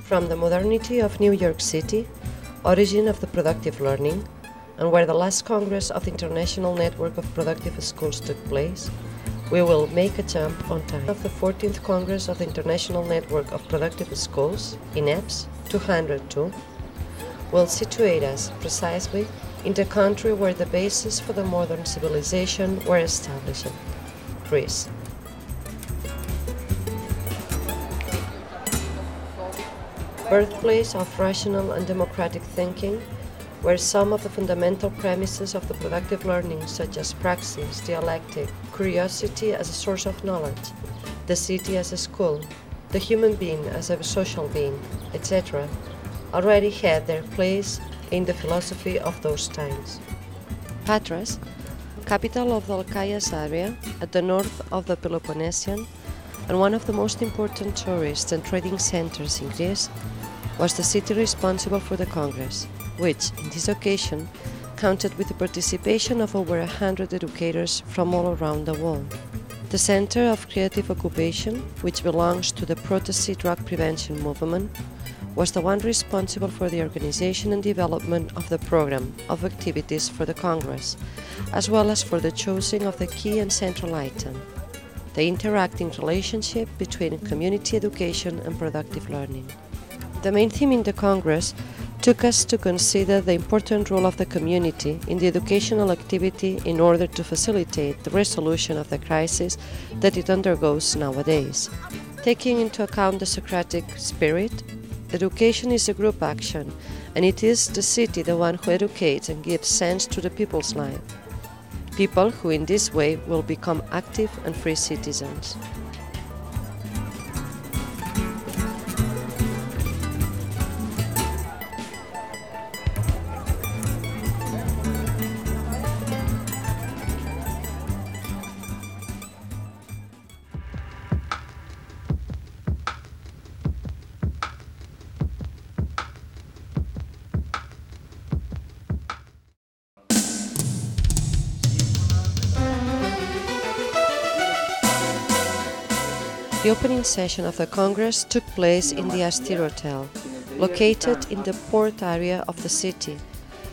From the modernity of New York City, origin of the productive learning, and where the last Congress of the International Network of Productive Schools took place, we will make a jump on time of the 14th Congress of the International Network of Productive Schools, INEPS 202, will situate us precisely in the country where the basis for the modern civilization were established, Greece. Birthplace of rational and democratic thinking, where some of the fundamental premises of the productive learning, such as praxis, dialectic, curiosity as a source of knowledge, the city as a school, the human being as a social being, etc., already had their place in the philosophy of those times. Patras, capital of the Alkaias area at the north of the Peloponnesian, and one of the most important tourist and trading centers in Greece, was the city responsible for the Congress, which, in this occasion, counted with the participation of over 100 educators from all around the world. The Center of Creative Occupation, which belongs to the Protest Drug Prevention Movement, was the one responsible for the organization and development of the program of activities for the Congress, as well as for the choosing of the key and central item, the interacting relationship between community education and productive learning. The main theme in the Congress took us to consider the important role of the community in the educational activity in order to facilitate the resolution of the crisis that it undergoes nowadays. Taking into account the Socratic spirit, education is a group action, and it is the city the one who educates and gives sense to the people's life. People who in this way will become active and free citizens. The opening session of the Congress took place in the Astir Hotel, located in the port area of the city,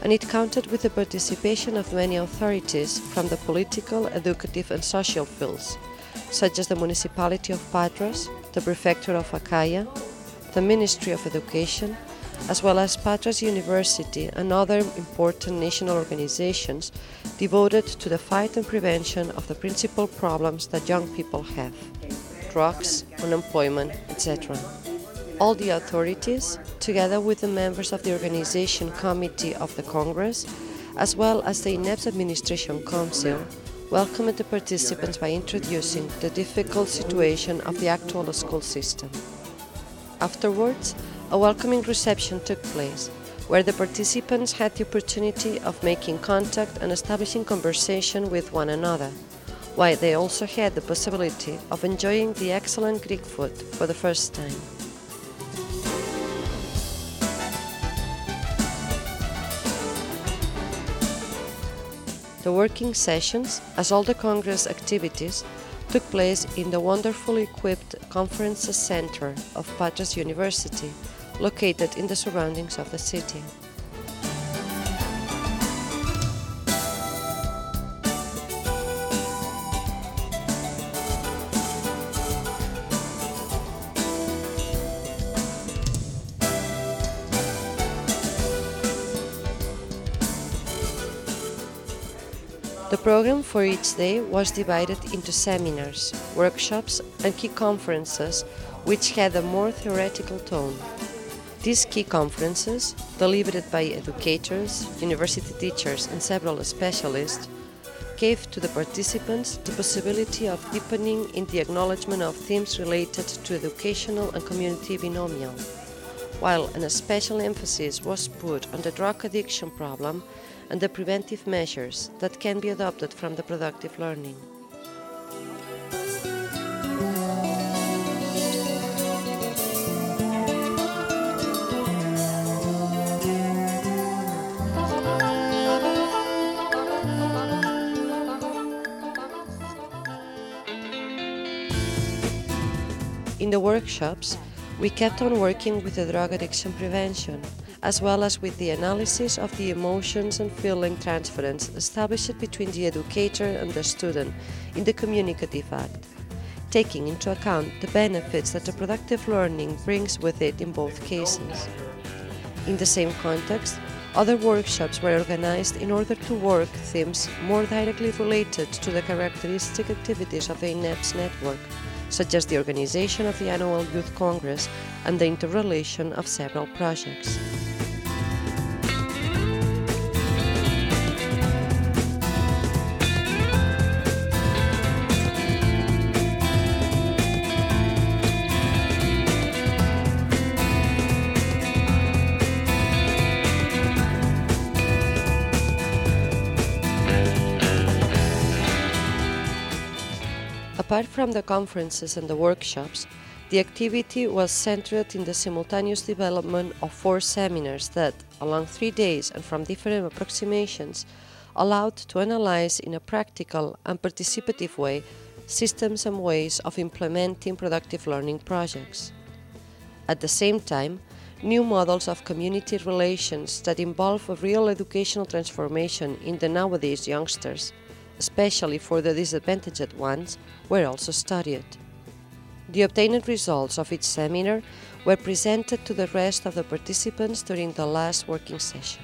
and it counted with the participation of many authorities from the political, educative and social fields, such as the municipality of Patras, the prefecture of Achaia, the Ministry of Education, as well as Patras University and other important national organizations devoted to the fight and prevention of the principal problems that young people have: drugs, unemployment, etc. All the authorities, together with the members of the Organization Committee of the Congress, as well as the INEPS Administration Council, welcomed the participants by introducing the difficult situation of the actual school system. Afterwards, a welcoming reception took place, where the participants had the opportunity of making contact and establishing conversation with one another, while they also had the possibility of enjoying the excellent Greek food for the first time. The working sessions, as all the Congress activities, took place in the wonderfully equipped Conferences Center of Patras University, located in the surroundings of the city. The program for each day was divided into seminars, workshops and key conferences which had a more theoretical tone. These key conferences, delivered by educators, university teachers and several specialists, gave to the participants the possibility of deepening in the acknowledgement of themes related to educational and community binomial, while an special emphasis was put on the drug addiction problem and the preventive measures that can be adopted from the productive learning. In the workshops, We kept on working with the drug addiction prevention, as well as with the analysis of the emotions and feeling transference established between the educator and the student in the communicative act, taking into account the benefits that a productive learning brings with it in both cases. In the same context, other workshops were organized in order to work themes more directly related to the characteristic activities of the INEPS network, such as the organization of the annual Youth Congress and the interrelation of several projects. Apart from the conferences and the workshops, the activity was centered in the simultaneous development of 4 seminars that, along 3 days and from different approximations, allowed to analyze in a practical and participative way systems and ways of implementing productive learning projects. At the same time, new models of community relations that involve a real educational transformation in the nowadays youngsters, especially for the disadvantaged ones, were also studied. The obtained results of each seminar were presented to the rest of the participants during the last working session.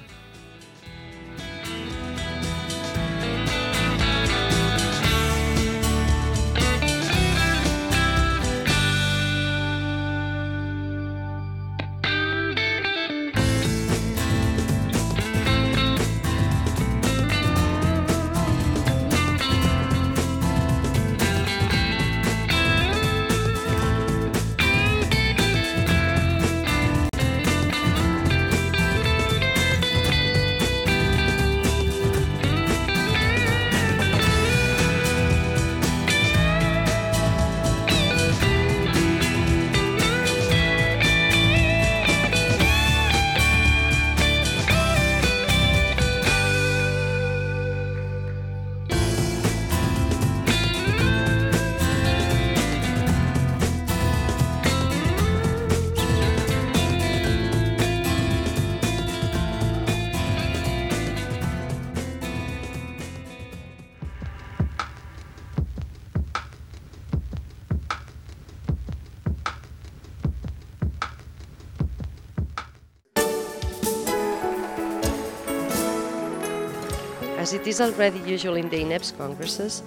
As it is already usual in the INEPS congresses,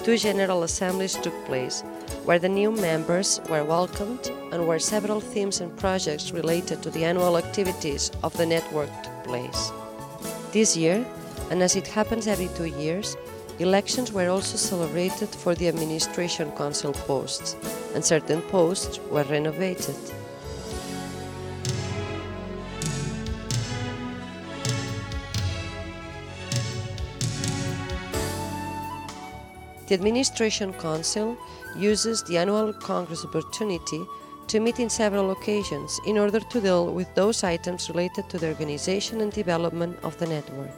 2 general assemblies took place, where the new members were welcomed and where several themes and projects related to the annual activities of the network took place. This year, and as it happens every 2 years, elections were also celebrated for the administration council posts, and certain posts were renovated. The Administration Council uses the annual Congress opportunity to meet in several occasions in order to deal with those items related to the organization and development of the network.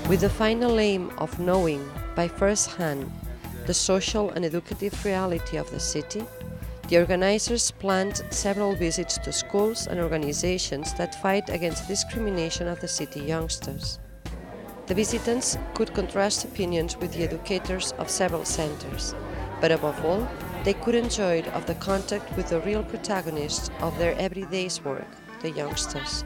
With the final aim of knowing by first hand the social and educative reality of the city, the organizers planned several visits to schools and organizations that fight against discrimination of the city youngsters. The visitants could contrast opinions with the educators of several centers, but above all, they could enjoy of the contact with the real protagonists of their everyday's work, the youngsters.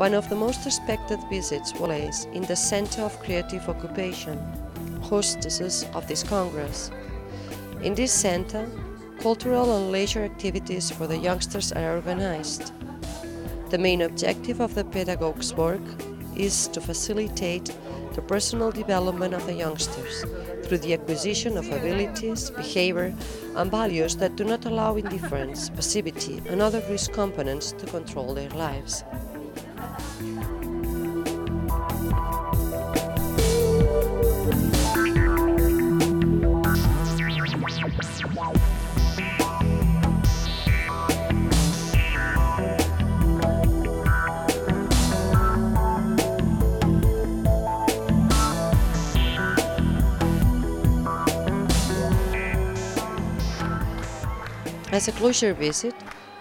One of the most expected visits was in the Center of Creative Occupation, hostesses of this Congress. In this center, cultural and leisure activities for the youngsters are organized. The main objective of the pedagogue's work is to facilitate the personal development of the youngsters through the acquisition of abilities, behavior, and values that do not allow indifference, passivity, and other risk components to control their lives. As a closure visit,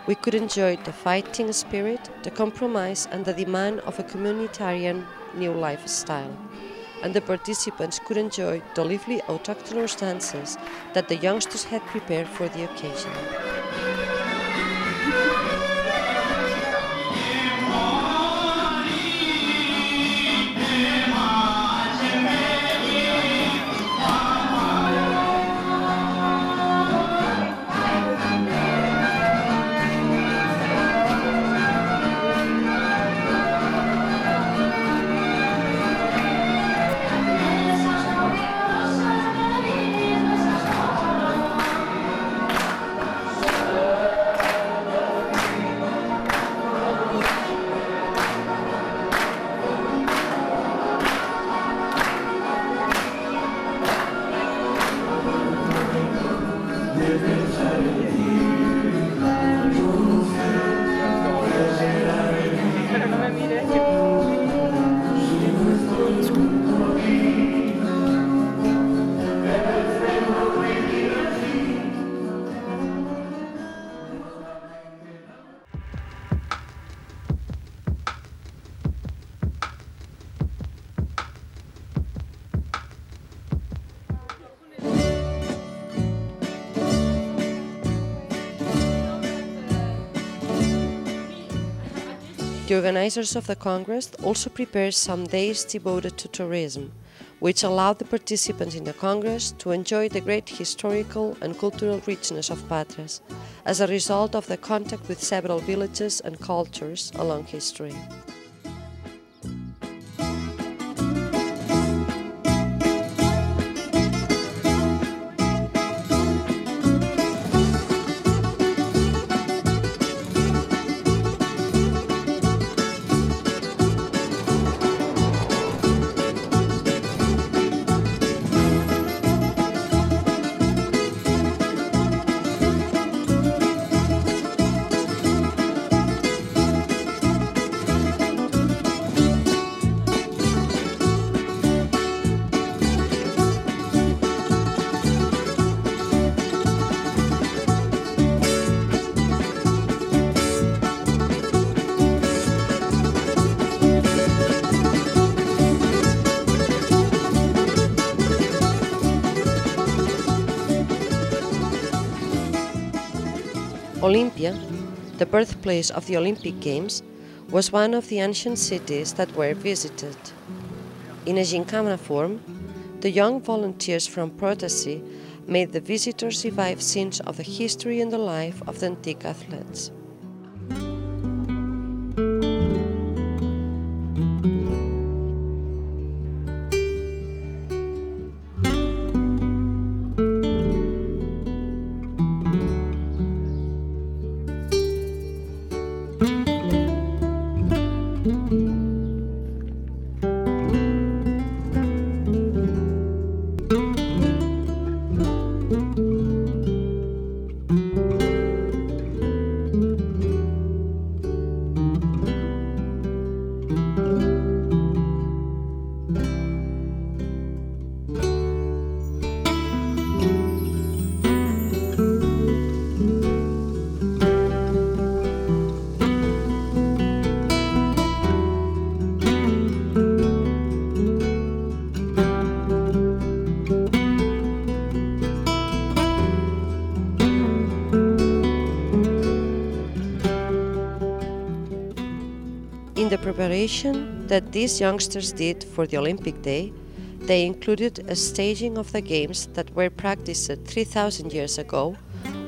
we could enjoy the fighting spirit, the compromise, and the demand of a communitarian new lifestyle. And the participants could enjoy the lively autochthonous dances that the youngsters had prepared for the occasion. The organizers of the Congress also prepared some days devoted to tourism, which allowed the participants in the Congress to enjoy the great historical and cultural richness of Patras as a result of the contact with several villages and cultures along history. Olympia, the birthplace of the Olympic Games, was one of the ancient cities that were visited. In a gincana form, the young volunteers from Patras made the visitors revive scenes of the history and the life of the antique athletes. In the preparation that these youngsters did for the Olympic Day, they included a staging of the games that were practiced 3,000 years ago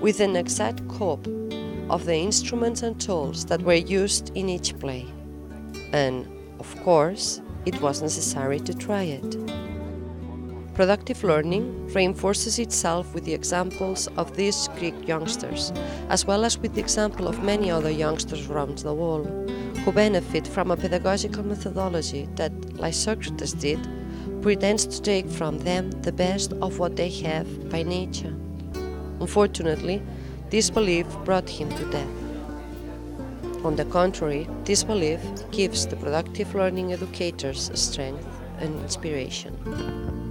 with an exact copy of the instruments and tools that were used in each play. And, of course, it was necessary to try it. Productive learning reinforces itself with the examples of these Greek youngsters, as well as with the example of many other youngsters around the world, who benefit from a pedagogical methodology that, like Socrates did, pretends to take from them the best of what they have by nature. Unfortunately, this belief brought him to death. On the contrary, this belief gives the productive learning educators strength and inspiration.